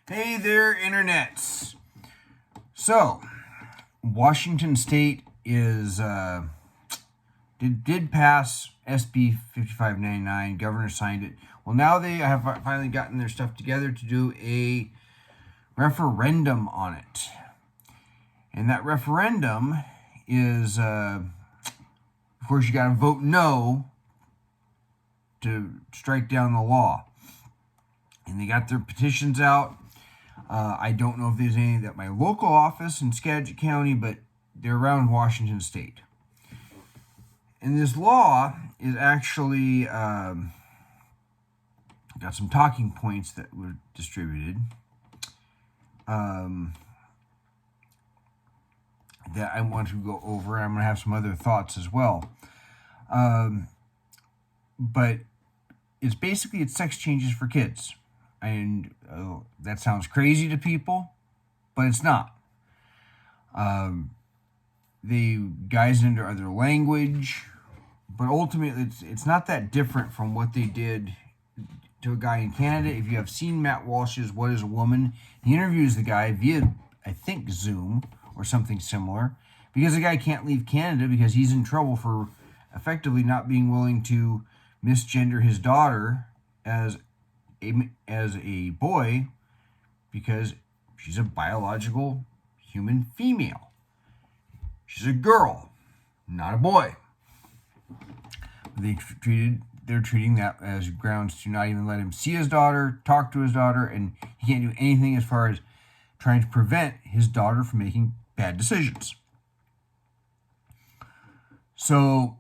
Hey there, internets. So, Washington State did pass SB5599. Governor signed it. Well, now they have finally gotten their stuff together to do a referendum on it. And that referendum is, of course, you got to vote no to strike down the law. And they got their petitions out. I don't know if there's any at my local office in Skagit County, but they're around Washington State. And this law is actually got some talking points that were distributed that I want to go over. I'm going to have some other thoughts as well. But it's basically sex changes for kids. And that sounds crazy to people, but it's not. They guise into other language, but ultimately it's not that different from what they did to a guy in Canada. If you have seen Matt Walsh's What is a Woman, he interviews the guy via, I think, Zoom or something similar, because the guy can't leave Canada because he's in trouble for effectively not being willing to misgender his daughter as a boy because she's a biological human female. She's a girl, not a boy. They're treating that as grounds to not even let him see his daughter, talk to his daughter, and he can't do anything as far as trying to prevent his daughter from making bad decisions. So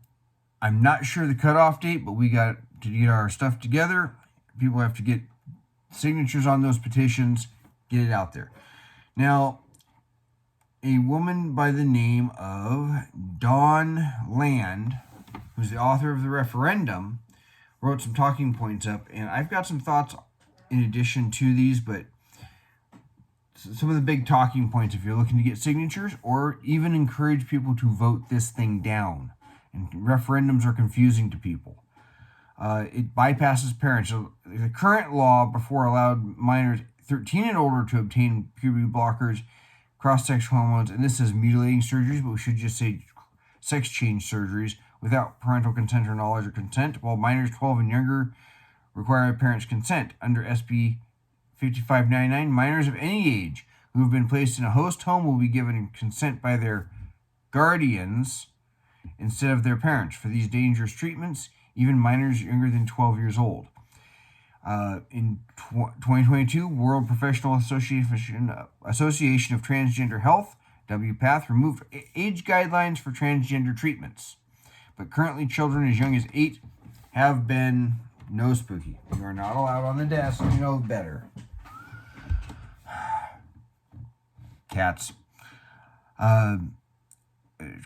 I'm not sure the cutoff date, but we got to get our stuff together. People have to get signatures on those petitions, get it out there. Now, a woman by the name of Dawn Land, who's the author of the referendum, wrote some talking points up, and I've got some thoughts in addition to these, but some of the big talking points if you're looking to get signatures or even encourage people to vote this thing down. And referendums are confusing to people. It bypasses parents. So the current law before allowed minors 13 and older to obtain puberty blockers, cross-sex hormones, and this says mutilating surgeries, but we should just say sex change surgeries without parental consent or knowledge or consent, while minors 12 and younger require a parent's consent. Under SB 5599, minors of any age who have been placed in a host home will be given consent by their guardians instead of their parents for these dangerous treatments, even minors younger than 12 years old. In 2022, World Professional Association of Transgender Health, WPATH, removed age guidelines for transgender treatments. But currently, children as young as 8 have been no spooky. You are not allowed on the desk. You know better. Cats.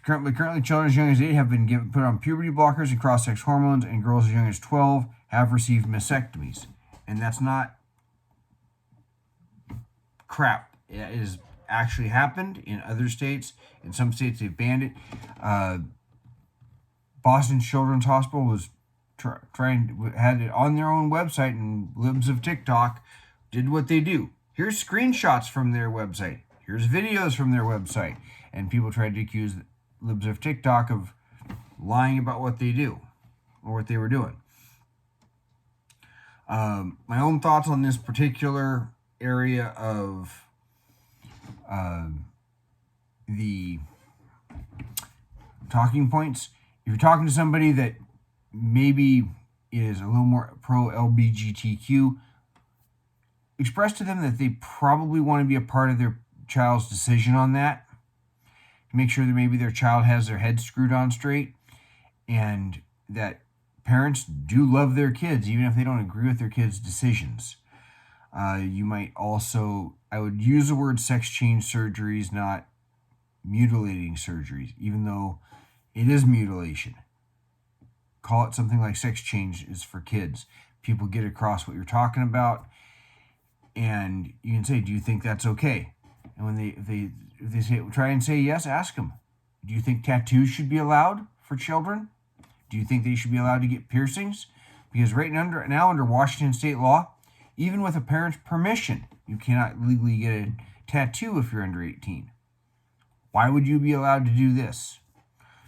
Currently, children as young as 8 have been put on puberty blockers and cross-sex hormones, and girls as young as 12 have received mastectomies. And that's not crap. It has actually happened in other states. In some states, they've banned it. Boston Children's Hospital was had it on their own website, and libs of TikTok did what they do. Here's screenshots from their website. Here's videos from their website. And people tried to accuse libs of TikTok of lying about what they do or what they were doing. My own thoughts on this particular area of the talking points. If you're talking to somebody that maybe is a little more pro-LGBTQ, express to them that they probably want to be a part of their child's decision on that. Make sure that maybe their child has their head screwed on straight, and that parents do love their kids, even if they don't agree with their kids' decisions. You might also, I would use the word sex change surgeries, not mutilating surgeries, even though it is mutilation. Call it something like sex change is for kids. People get across what you're talking about, and you can say, do you think that's okay? And when if they say, try and say yes, ask them, do you think tattoos should be allowed for children? Do you think they should be allowed to get piercings? Because right now under Washington state law, Even with a parent's permission, you cannot legally get a tattoo if you're under 18. Why would you be allowed to do this?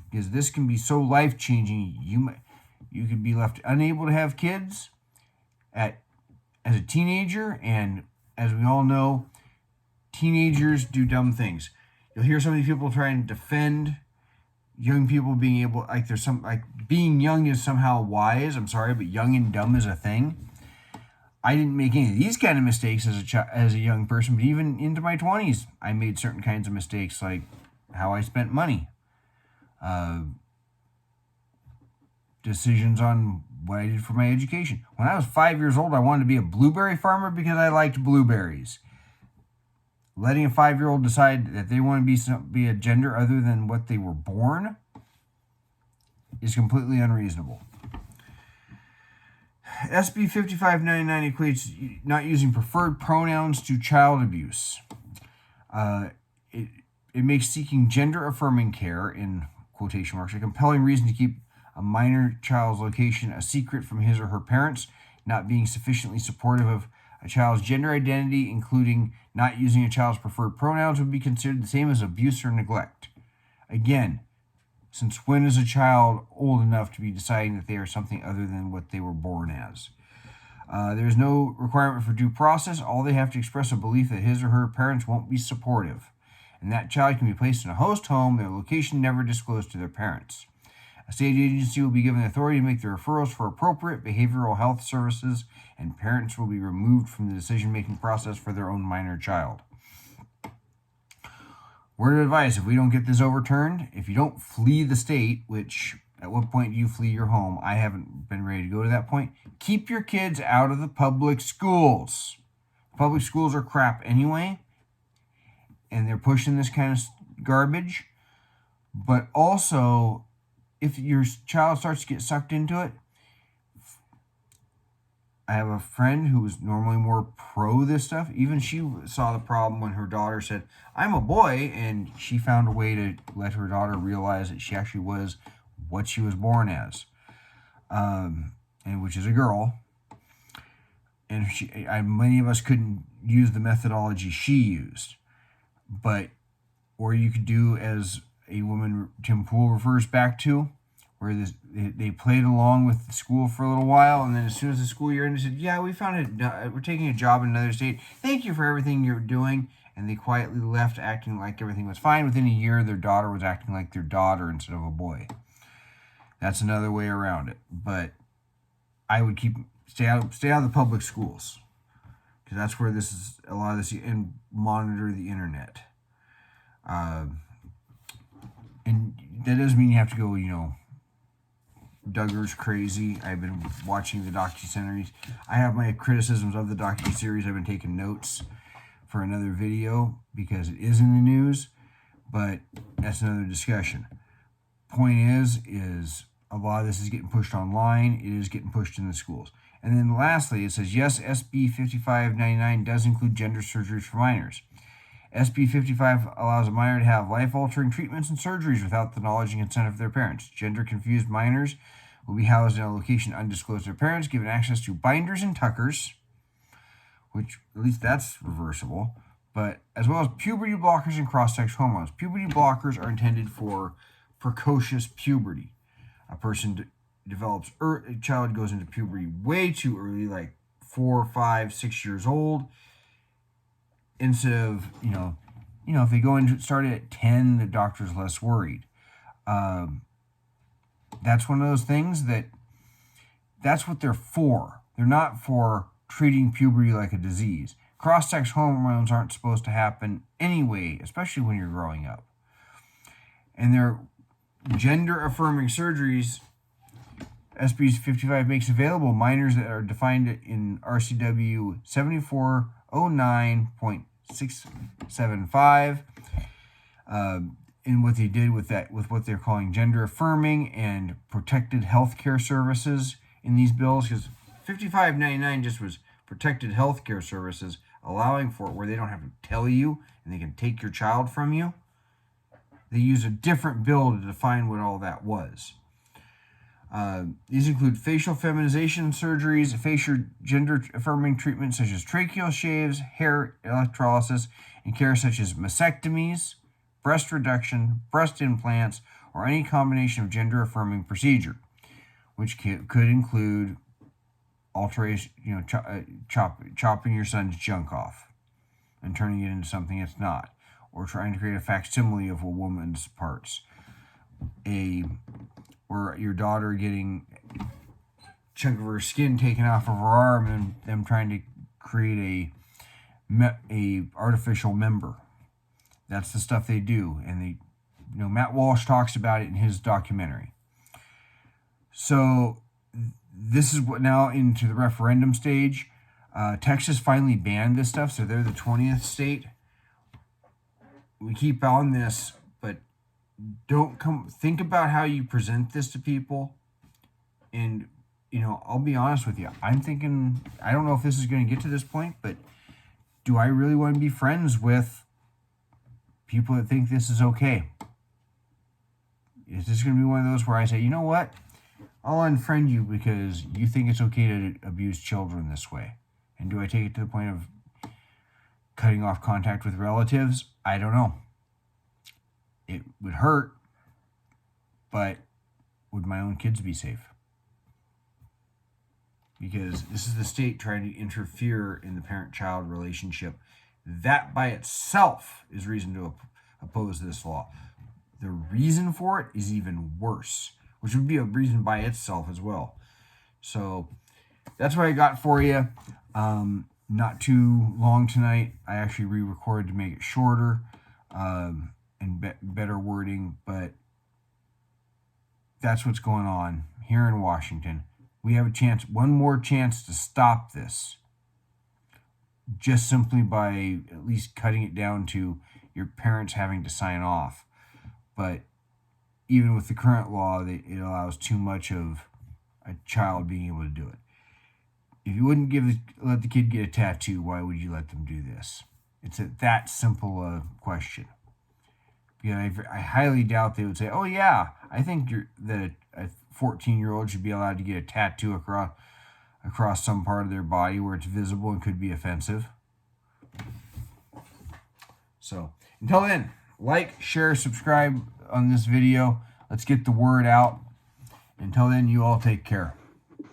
Because this can be so life-changing. You could be left unable to have kids as a teenager, and as we all know, teenagers do dumb things. You'll hear some of these people try and defend young people being able, like there's some, like being young is somehow wise. I'm sorry, but young and dumb is a thing. I didn't make any of these kind of mistakes as a young person, but even into my 20s, I made certain kinds of mistakes, like how I spent money, decisions on what I did for my education. When I was 5 years old, I wanted to be a blueberry farmer because I liked blueberries. Letting a 5-year-old decide that they want to be a gender other than what they were born is completely unreasonable. SB5599 equates not using preferred pronouns to child abuse. It makes seeking gender-affirming care, in quotation marks, a compelling reason to keep a minor child's location a secret from his or her parents, not being sufficiently supportive of a child's gender identity, including not using a child's preferred pronouns, would be considered the same as abuse or neglect. Again, since when is a child old enough to be deciding that they are something other than what they were born as? There is no requirement for due process. All they have to express a belief that his or her parents won't be supportive, and that child can be placed in a host home, their location never disclosed to their parents. A state agency will be given the authority to make the referrals for appropriate behavioral health services, and parents will be removed from the decision-making process for their own minor child. Word of advice, if we don't get this overturned, if you don't flee the state, which at what point do you flee your home? I haven't been ready to go to that point. Keep your kids out of the public schools. Public schools are crap anyway, and they're pushing this kind of garbage. But also, if your child starts to get sucked into it, I have a friend who was normally more pro this stuff. Even she saw the problem when her daughter said, "I'm a boy," and she found a way to let her daughter realize that she actually was what she was born as, and which is a girl. And many of us couldn't use the methodology she used, but or you could do as a woman Tim Pool refers back to, where they played along with the school for a little while, and then as soon as the school year ended, they said, "Yeah, we found it. We're taking a job in another state. Thank you for everything you're doing." And they quietly left, acting like everything was fine. Within a year, their daughter was acting like their daughter instead of a boy. That's another way around it. But I would stay out of the public schools, because that's where this is a lot of this, and monitor the internet. And that doesn't mean you have to go, Duggar's crazy. I've been watching the docuseries. I have my criticisms of the docuseries. I've been taking notes for another video because it is in the news, but that's another discussion. Point is a lot of this is getting pushed online. It is getting pushed in the schools. And then lastly, it says, yes, SB 5599 does include gender surgeries for minors. SB 55 allows a minor to have life-altering treatments and surgeries without the knowledge and consent of their parents. Gender-confused minors will be housed in a location undisclosed to their parents, given access to binders and tuckers, which at least that's reversible, but as well as puberty blockers and cross-sex hormones. Puberty blockers are intended for precocious puberty. A child goes into puberty way too early, like 4, 5, 6 years old. Instead of, if they go into started at 10, the doctor's less worried. That's one of those things that's what they're for. They're not for treating puberty like a disease. Cross-sex hormones aren't supposed to happen anyway, especially when you're growing up. And they're gender-affirming surgeries. SB 55 makes available minors that are defined in RCW 7409.675. And what they did with what they're calling gender-affirming and protected health care services in these bills, because 5599 just was protected health care services, allowing for it where they don't have to tell you and they can take your child from you. They use a different bill to define what all that was. These include facial feminization surgeries, facial gender-affirming treatments such as tracheal shaves, hair electrolysis, and care such as mastectomies, breast reduction, breast implants, or any combination of gender-affirming procedure, which could include alteration, chopping your son's junk off and turning it into something it's not, or trying to create a facsimile of a woman's parts, or your daughter getting a chunk of her skin taken off of her arm and them trying to create a artificial member. That's the stuff they do, and Matt Walsh talks about it in his documentary. So this is what now into the referendum stage. Texas finally banned this stuff, so they're the 20th state. We keep on this, but think about how you present this to people. And, I'll be honest with you. I'm thinking, I don't know if this is going to get to this point, but do I really want to be friends with people that think this is okay? Is this going to be one of those where I say, you know what? I'll unfriend you because you think it's okay to abuse children this way. And do I take it to the point of cutting off contact with relatives? I don't know. It would hurt, but would my own kids be safe? Because this is the state trying to interfere in the parent-child relationship. That by itself is reason to oppose this law. The reason for it is even worse, which would be a reason by itself as well. So that's what I got for you. Not too long tonight. I actually re-recorded to make it shorter and better wording, but that's what's going on here in Washington. We have one more chance to stop this, just simply by at least cutting it down to your parents having to sign off. But even with the current law, it allows too much of a child being able to do it. If you wouldn't let the kid get a tattoo, why would you let them do this? It's that simple a question. I highly doubt they would say, oh yeah, I think that a 14-year-old should be allowed to get a tattoo across some part of their body where it's visible and could be offensive. So until then, like, share, subscribe on this video. Let's get the word out. Until then, you all take care.